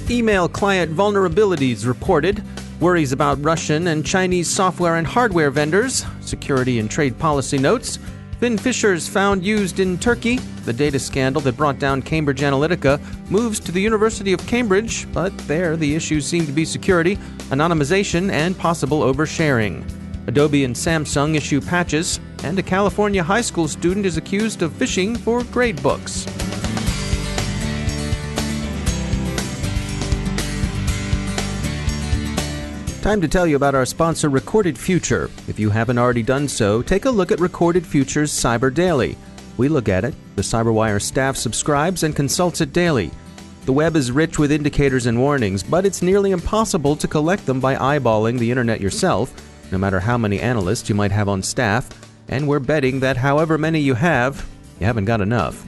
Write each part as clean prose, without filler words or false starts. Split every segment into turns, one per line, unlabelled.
Email client vulnerabilities reported. Worries about Russian and Chinese software and hardware vendors. Security and trade policy notes. FinFishers found used in Turkey. The data scandal that brought down Cambridge Analytica moves to the University of Cambridge, but there the issues seem to be security, anonymization, and possible oversharing. Adobe and Samsung issue patches, and a California high school student is accused of phishing for grade books. Time to tell you about our sponsor, Recorded Future. If you haven't already done so, take a look at Recorded Future's Cyber Daily. We look at it, the CyberWire staff subscribes and consults it daily. The web is rich with indicators and warnings, but it's nearly impossible to collect them by eyeballing the internet yourself, no matter how many analysts you might have on staff, and we're betting that however many you haven't got enough.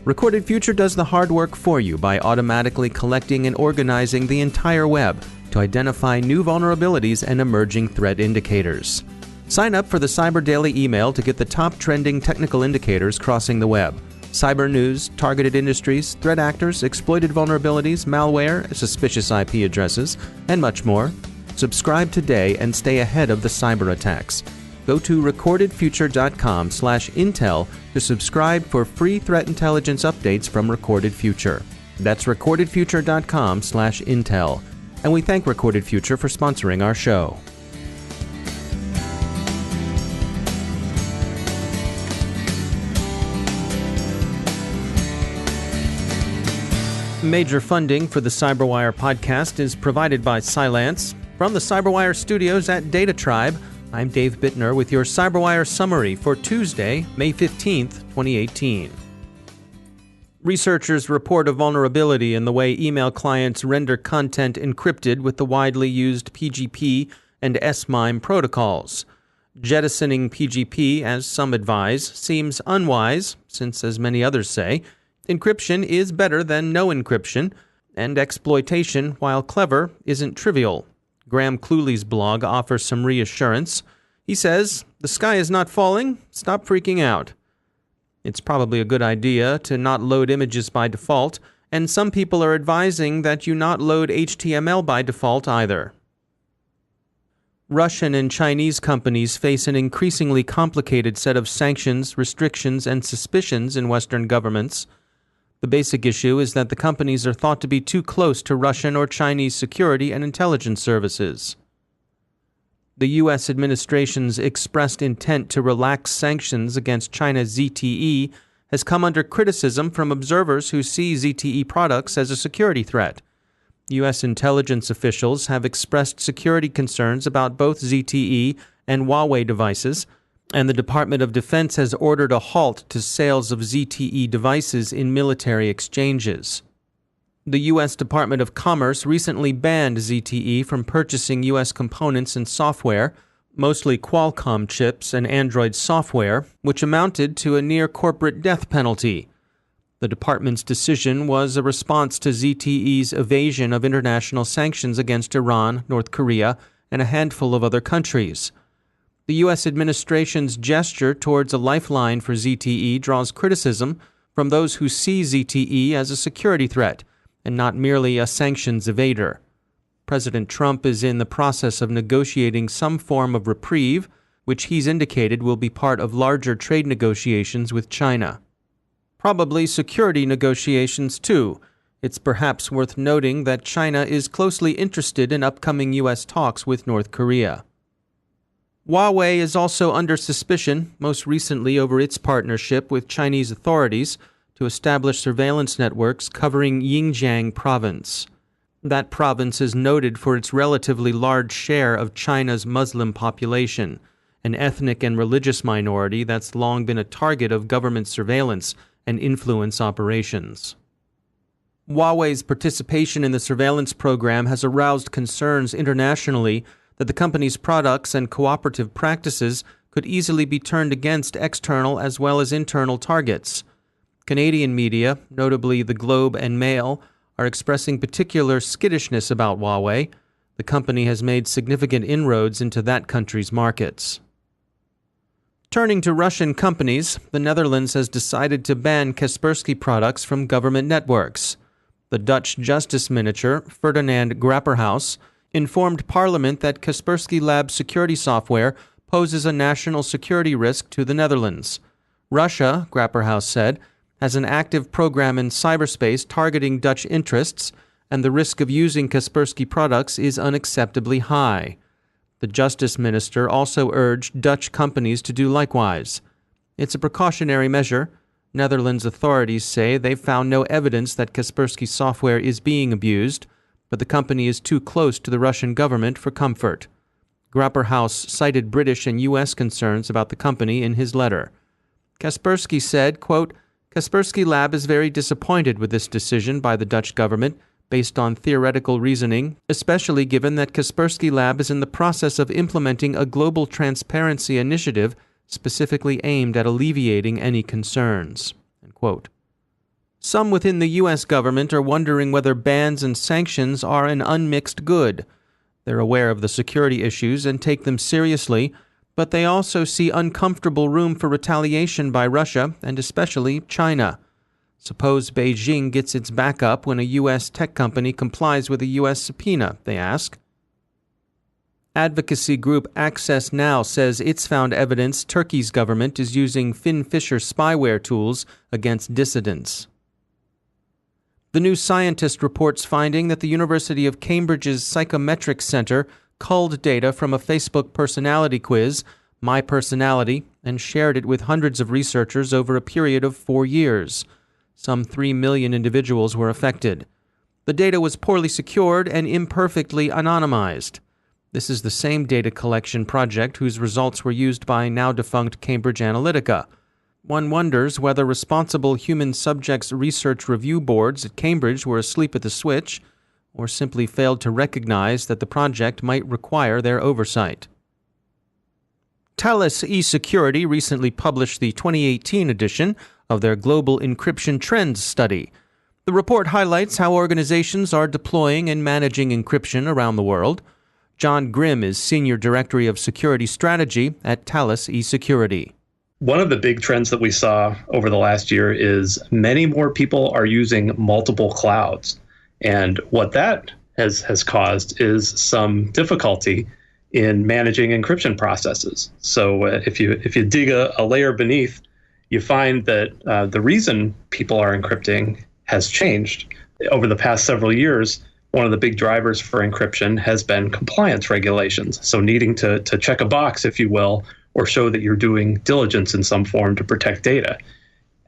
Recorded Future does the hard work for you by automatically collecting and organizing the entire web to identify new vulnerabilities and emerging threat indicators. Sign up for the Cyber Daily email to get the top trending technical indicators crossing the web. Cyber news, targeted industries, threat actors, exploited vulnerabilities, malware, suspicious IP addresses, and much more. Subscribe today and stay ahead of the cyber attacks. Go to recordedfuture.com/intel to subscribe for free threat intelligence updates from Recorded Future. That's recordedfuture.com/intel. And we thank Recorded Future for sponsoring our show. Major funding for the CyberWire podcast is provided by Cylance. From the CyberWire studios at Data Tribe, I'm Dave Bittner with your CyberWire summary for Tuesday, May 15th, 2018. Researchers report a vulnerability in the way email clients render content encrypted with the widely used PGP and S/MIME protocols. Jettisoning PGP, as some advise, seems unwise, since, as many others say, encryption is better than no encryption, and exploitation, while clever, isn't trivial. Graham Cluley's blog offers some reassurance. He says, "The sky is not falling, stop freaking out." It's probably a good idea to not load images by default, and some people are advising that you not load HTML by default either. Russian and Chinese companies face an increasingly complicated set of sanctions, restrictions, and suspicions in Western governments. The basic issue is that the companies are thought to be too close to Russian or Chinese security and intelligence services. The U.S. administration's expressed intent to relax sanctions against China's ZTE has come under criticism from observers who see ZTE products as a security threat. U.S. intelligence officials have expressed security concerns about both ZTE and Huawei devices, and the Department of Defense has ordered a halt to sales of ZTE devices in military exchanges. The U.S. Department of Commerce recently banned ZTE from purchasing U.S. components and software, mostly Qualcomm chips and Android software, which amounted to a near-corporate death penalty. The department's decision was a response to ZTE's evasion of international sanctions against Iran, North Korea, and a handful of other countries. The U.S. administration's gesture towards a lifeline for ZTE draws criticism from those who see ZTE as a security threat, and not merely a sanctions evader. President Trump is in the process of negotiating some form of reprieve, which he's indicated will be part of larger trade negotiations with China. Probably security negotiations, too. It's perhaps worth noting that China is closely interested in upcoming U.S. talks with North Korea. Huawei is also under suspicion, most recently over its partnership with Chinese authorities to establish surveillance networks covering Xinjiang province. That province is noted for its relatively large share of China's Muslim population, an ethnic and religious minority that's long been a target of government surveillance and influence operations. Huawei's participation in the surveillance program has aroused concerns internationally that the company's products and cooperative practices could easily be turned against external as well as internal targets. Canadian media, notably The Globe and Mail, are expressing particular skittishness about Huawei. The company has made significant inroads into that country's markets. Turning to Russian companies, the Netherlands has decided to ban Kaspersky products from government networks. The Dutch Justice Minister, Ferdinand Grapperhaus, informed Parliament that Kaspersky Labs security software poses a national security risk to the Netherlands. Russia, Grapperhaus said, has an active program in cyberspace targeting Dutch interests, and the risk of using Kaspersky products is unacceptably high. The Justice Minister also urged Dutch companies to do likewise. It's a precautionary measure. Netherlands authorities say they've found no evidence that Kaspersky software is being abused, but the company is too close to the Russian government for comfort. Grapperhaus cited British and U.S. concerns about the company in his letter. Kaspersky said, quote, Kaspersky Lab is very disappointed with this decision by the Dutch government based on theoretical reasoning, especially given that Kaspersky Lab is in the process of implementing a global transparency initiative specifically aimed at alleviating any concerns. End quote. Some within the U.S. government are wondering whether bans and sanctions are an unmixed good. They're aware of the security issues and take them seriously, but they also see uncomfortable room for retaliation by Russia and especially China. Suppose Beijing gets its back up when a U.S. tech company complies with a U.S. subpoena, they ask. Advocacy group Access Now says it's found evidence Turkey's government is using FinFisher spyware tools against dissidents. The New Scientist reports finding that the University of Cambridge's Psychometric Center culled data from a Facebook personality quiz, myPersonality, and shared it with hundreds of researchers over a period of 4 years. Some 3 million individuals were affected. The data was poorly secured and imperfectly anonymized. This is the same data collection project whose results were used by now-defunct Cambridge Analytica. One wonders whether responsible human subjects research review boards at Cambridge were asleep at the switch or simply failed to recognize that the project might require their oversight. Thales eSecurity recently published the 2018 edition of their Global Encryption Trends study. The report highlights how organizations are deploying and managing encryption around the world. John Grimm is Senior Director of Security Strategy at Thales eSecurity.
One of the big trends that we saw over the last year is many more people are using multiple clouds. And what that has caused is some difficulty in managing encryption processes. So if you dig a layer beneath, you find that the reason people are encrypting has changed. Over the past several years, one of the big drivers for encryption has been compliance regulations. So needing to check a box, if you will, or show that you're doing diligence in some form to protect data.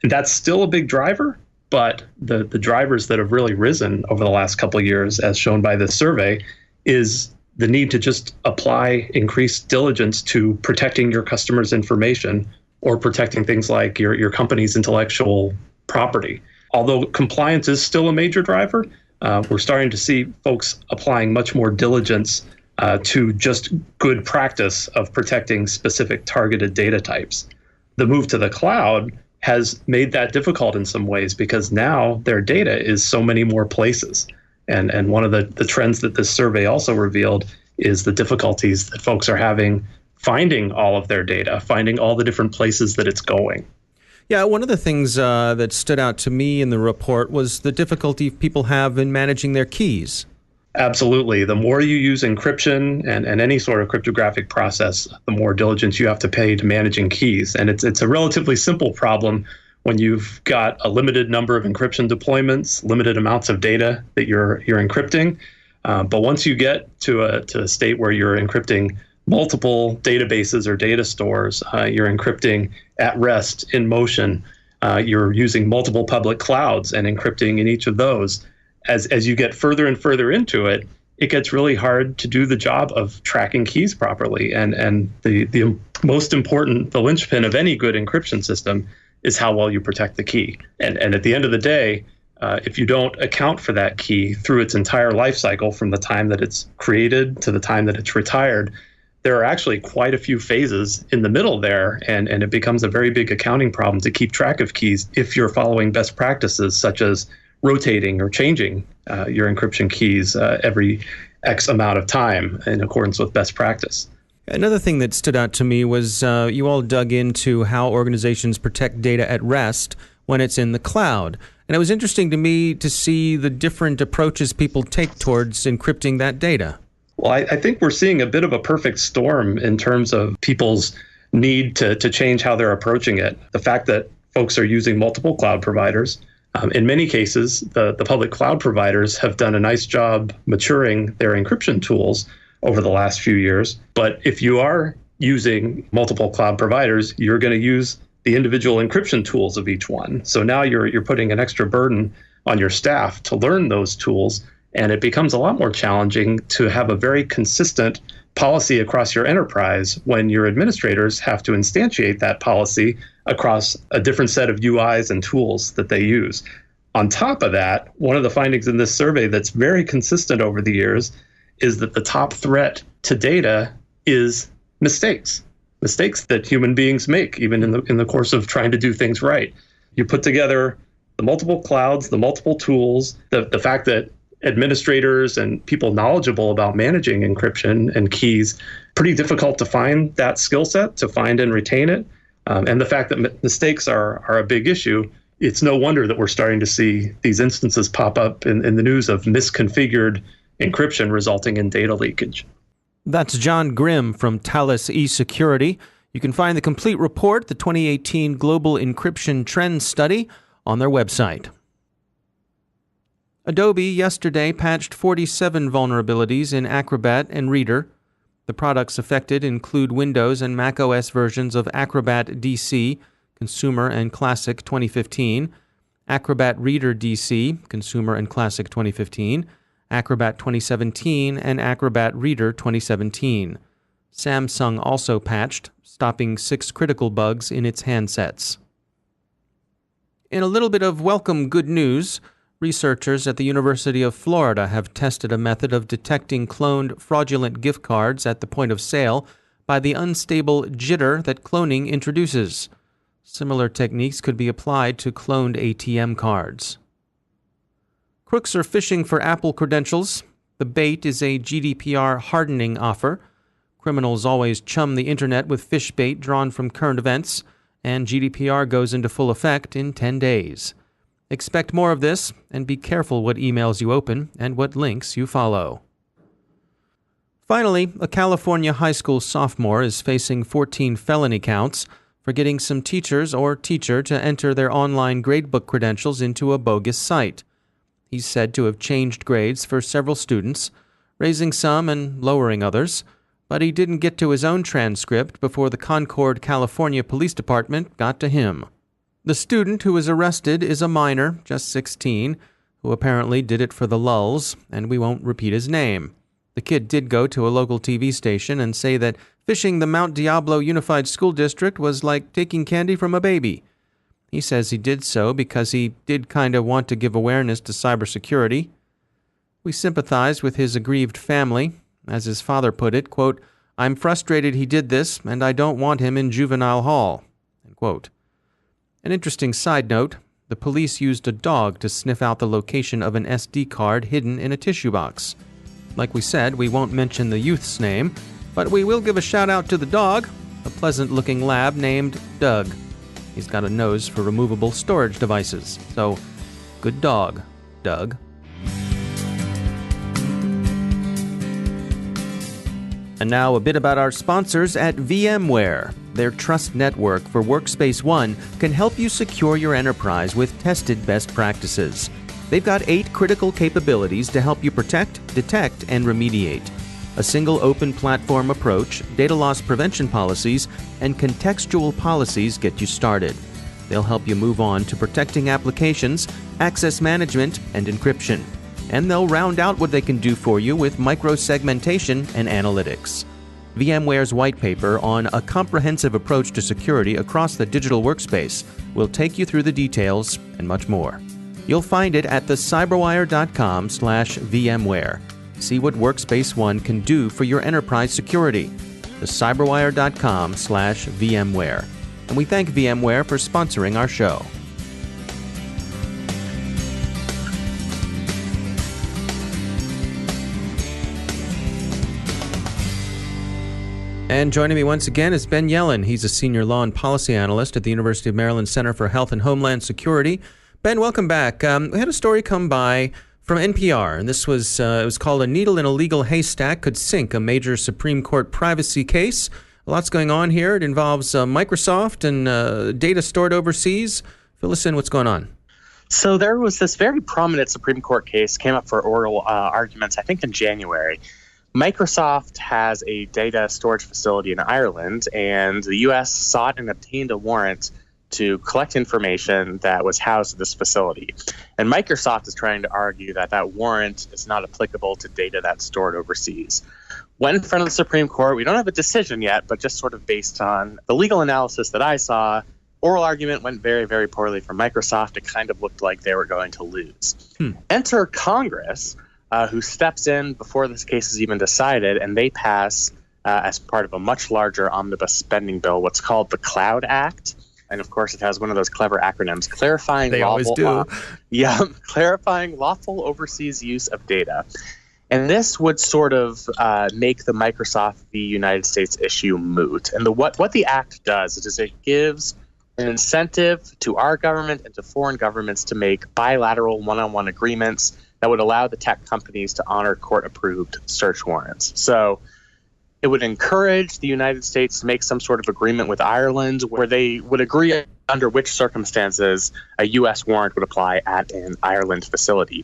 And that's still a big driver, but the drivers that have really risen over the last couple of years, as shown by this survey, is the need to just apply increased diligence to protecting your customers' information or protecting things like your company's intellectual property. Although compliance is still a major driver, we're starting to see folks applying much more diligence to just good practice of protecting specific targeted data types. The move to the cloud has made that difficult in some ways because now their data is so many more places. And one of the trends that this survey also revealed is the difficulties that folks are having finding all of their data, finding all the different places that it's going.
Yeah, one of the things that stood out to me in the report was the difficulty people have in managing their keys.
Absolutely. The more you use encryption and any sort of cryptographic process, the more diligence you have to pay to managing keys. And it's a relatively simple problem when you've got a limited number of encryption deployments, limited amounts of data that you're encrypting. But once you get to a state where you're encrypting multiple databases or data stores, you're encrypting at rest, in motion, you're using multiple public clouds and encrypting in each of those. As you get further and further into it, it gets really hard to do the job of tracking keys properly. And the most important, the linchpin of any good encryption system is how well you protect the key. And at the end of the day, if you don't account for that key through its entire life cycle, from the time that it's created to the time that it's retired, there are actually quite a few phases in the middle there, and it becomes a very big accounting problem to keep track of keys if you're following best practices such as rotating or changing your encryption keys every X amount of time in accordance with best practice.
Another thing that stood out to me was you all dug into how organizations protect data at rest when it's in the cloud. And it was interesting to me to see the different approaches people take towards encrypting that data.
Well, I think we're seeing a bit of a perfect storm in terms of people's need to change how they're approaching it. The fact that folks are using multiple cloud providers. In many cases, the public cloud providers have done a nice job maturing their encryption tools over the last few years. But if you are using multiple cloud providers, you're going to use the individual encryption tools of each one. So now you're putting an extra burden on your staff to learn those tools, and it becomes a lot more challenging to have a very consistent policy across your enterprise when your administrators have to instantiate that policy across a different set of UIs and tools that they use. On top of that, one of the findings in this survey that's very consistent over the years is that the top threat to data is mistakes that human beings make, even in the course of trying to do things right. You put together the multiple clouds, the multiple tools, the fact that administrators and people knowledgeable about managing encryption and keys, pretty difficult to find that skill set, to find and retain it. And the fact that mistakes are a big issue, it's no wonder that we're starting to see these instances pop up in the news of misconfigured encryption resulting in data leakage.
That's John Grimm from Thales eSecurity. You can find the complete report, the 2018 Global Encryption Trends Study, on their website. Adobe yesterday patched 47 vulnerabilities in Acrobat and Reader. The products affected include Windows and macOS versions of Acrobat DC, Consumer and Classic 2015, Acrobat Reader DC, Consumer and Classic 2015, Acrobat 2017, and Acrobat Reader 2017. Samsung also patched, stopping 6 critical bugs in its handsets. In a little bit of welcome good news, researchers at the University of Florida have tested a method of detecting cloned fraudulent gift cards at the point of sale by the unstable jitter that cloning introduces. Similar techniques could be applied to cloned ATM cards. Crooks are fishing for Apple credentials. The bait is a GDPR hardening offer. Criminals always chum the internet with fish bait drawn from current events, and GDPR goes into full effect in 10 days. Expect more of this, and be careful what emails you open and what links you follow. Finally, a California high school sophomore is facing 14 felony counts for getting some teachers or teacher to enter their online gradebook credentials into a bogus site. He's said to have changed grades for several students, raising some and lowering others, but he didn't get to his own transcript before the Concord, California Police Department got to him. The student who was arrested is a minor, just 16, who apparently did it for the lulz, and we won't repeat his name. The kid did go to a local TV station and say that fishing the Mount Diablo Unified School District was like taking candy from a baby. He says he did so because he did kind of want to give awareness to cybersecurity. We sympathize with his aggrieved family. As his father put it, quote, "I'm frustrated he did this, and I don't want him in juvenile hall." End quote. An interesting side note, the police used a dog to sniff out the location of an SD card hidden in a tissue box. Like we said, we won't mention the youth's name, but we will give a shout out to the dog, a pleasant-looking lab named Doug. He's got a nose for removable storage devices, so good dog, Doug. And now a bit about our sponsors at VMware. Their trust network for Workspace ONE can help you secure your enterprise with tested best practices. They've got 8 critical capabilities to help you protect, detect, and remediate. A single open platform approach, data loss prevention policies, and contextual policies get you started. They'll help you move on to protecting applications, access management, and encryption. And they'll round out what they can do for you with micro-segmentation and analytics. VMware's white paper on a comprehensive approach to security across the digital workspace will take you through the details and much more. You'll find it at thecyberwire.com/VMware. See what Workspace ONE can do for your enterprise security. thecyberwire.com/VMware. And we thank VMware for sponsoring our show. And joining me once again is Ben Yellen. He's a senior law and policy analyst at the University of Maryland Center for Health and Homeland Security. Ben, welcome back. We had a story come by from NPR, and this was it was called "A Needle in a Legal Haystack Could Sink a Major Supreme Court Privacy Case." Lots going on here. It involves Microsoft and data stored overseas. Fill us in. What's going on?
So there was this very prominent Supreme Court case came up for oral arguments, I think in January. Microsoft has a data storage facility in Ireland, and the U.S. sought and obtained a warrant to collect information that was housed at this facility. And Microsoft is trying to argue that that warrant is not applicable to data that's stored overseas. Went in front of the Supreme Court. We don't have a decision yet, but just sort of based on the legal analysis that I saw, oral argument went very, very poorly for Microsoft. It kind of looked like they were going to lose. Enter Congress, who steps in before this case is even decided, and they pass, as part of a much larger omnibus spending bill, what's called the Cloud Act. And of course, it has one of those clever acronyms, clarifying clarifying lawful overseas use of data. And this would sort of make the Microsoft v. United States issue moot. And what the act does is it gives an incentive to our government and to foreign governments to make bilateral one-on-one agreements that would allow the tech companies to honor court-approved search warrants. So it would encourage the United States to make some sort of agreement with Ireland where they would agree under which circumstances a U.S. warrant would apply at an Ireland facility.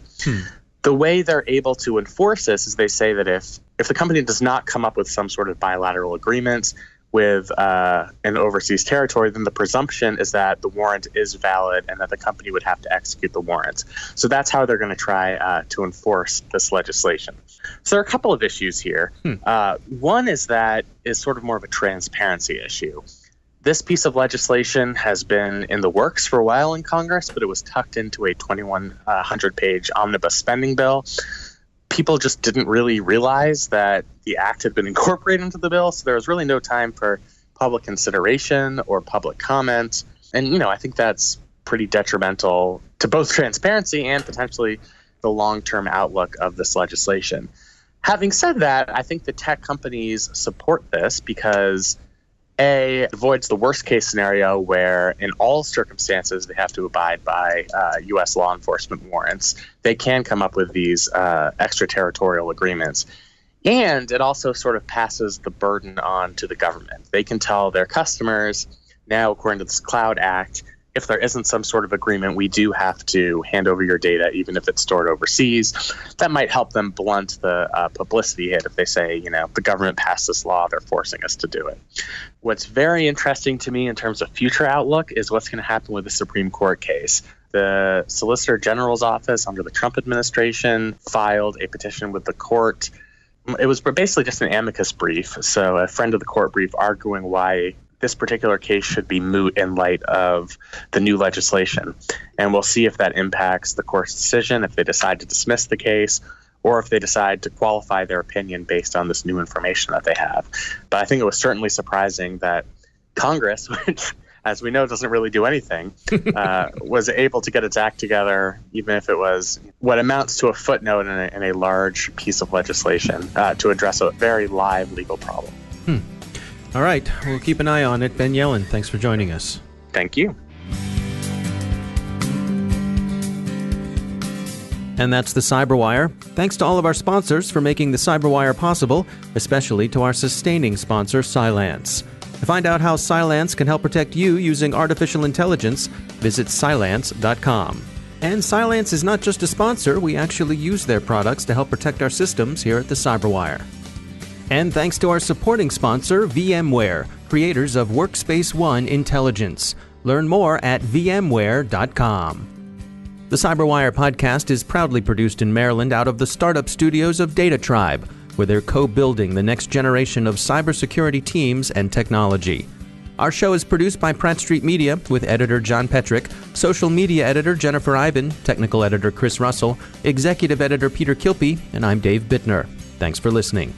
The way they're able to enforce this is they say that if the company does not come up with some sort of bilateral agreement with an overseas territory, then the presumption is that the warrant is valid and that the company would have to execute the warrant. So that's how they're going to try to enforce this legislation. So there are a couple of issues here. One is sort of more of a transparency issue. This piece of legislation has been in the works for a while in Congress, but it was tucked into a 2,100-page omnibus spending bill. People just didn't really realize that the act had been incorporated into the bill, so there was really no time for public consideration or public comment. And, I think that's pretty detrimental to both transparency and potentially the long-term outlook of this legislation. Having said that, I think the tech companies support this because it avoids the worst case scenario where in all circumstances they have to abide by U.S. law enforcement warrants. They can come up with these extraterritorial agreements. And it also sort of passes the burden on to the government. They can tell their customers, now according to this Cloud Act, if there isn't some sort of agreement, we do have to hand over your data, even if it's stored overseas. That might help them blunt the publicity hit if they say, the government passed this law, they're forcing us to do it. What's very interesting to me in terms of future outlook is what's going to happen with the Supreme Court case. The Solicitor General's office under the Trump administration filed a petition with the court. It was basically just an amicus brief, so a friend of the court brief arguing why this particular case should be moot in light of the new legislation. And we'll see if that impacts the court's decision, if they decide to dismiss the case, or if they decide to qualify their opinion based on this new information that they have. But I think it was certainly surprising that Congress, which, as we know, doesn't really do anything, was able to get its act together, even if it was what amounts to a footnote in a large piece of legislation to address a very live legal problem.
All right, we'll keep an eye on it. Ben Yellen, thanks for joining us.
Thank you.
And that's the Cyberwire. Thanks to all of our sponsors for making the Cyberwire possible, especially to our sustaining sponsor, Cylance. To find out how Cylance can help protect you using artificial intelligence, visit Cylance.com. And Cylance is not just a sponsor, we actually use their products to help protect our systems here at the Cyberwire. And thanks to our supporting sponsor, VMware, creators of Workspace ONE Intelligence. Learn more at vmware.com. The Cyberwire podcast is proudly produced in Maryland out of the startup studios of Data Tribe, where they're co-building the next generation of cybersecurity teams and technology. Our show is produced by Pratt Street Media with editor John Petrick, social media editor Jennifer Ivan, technical editor Chris Russell, executive editor Peter Kilpie, and I'm Dave Bittner. Thanks for listening.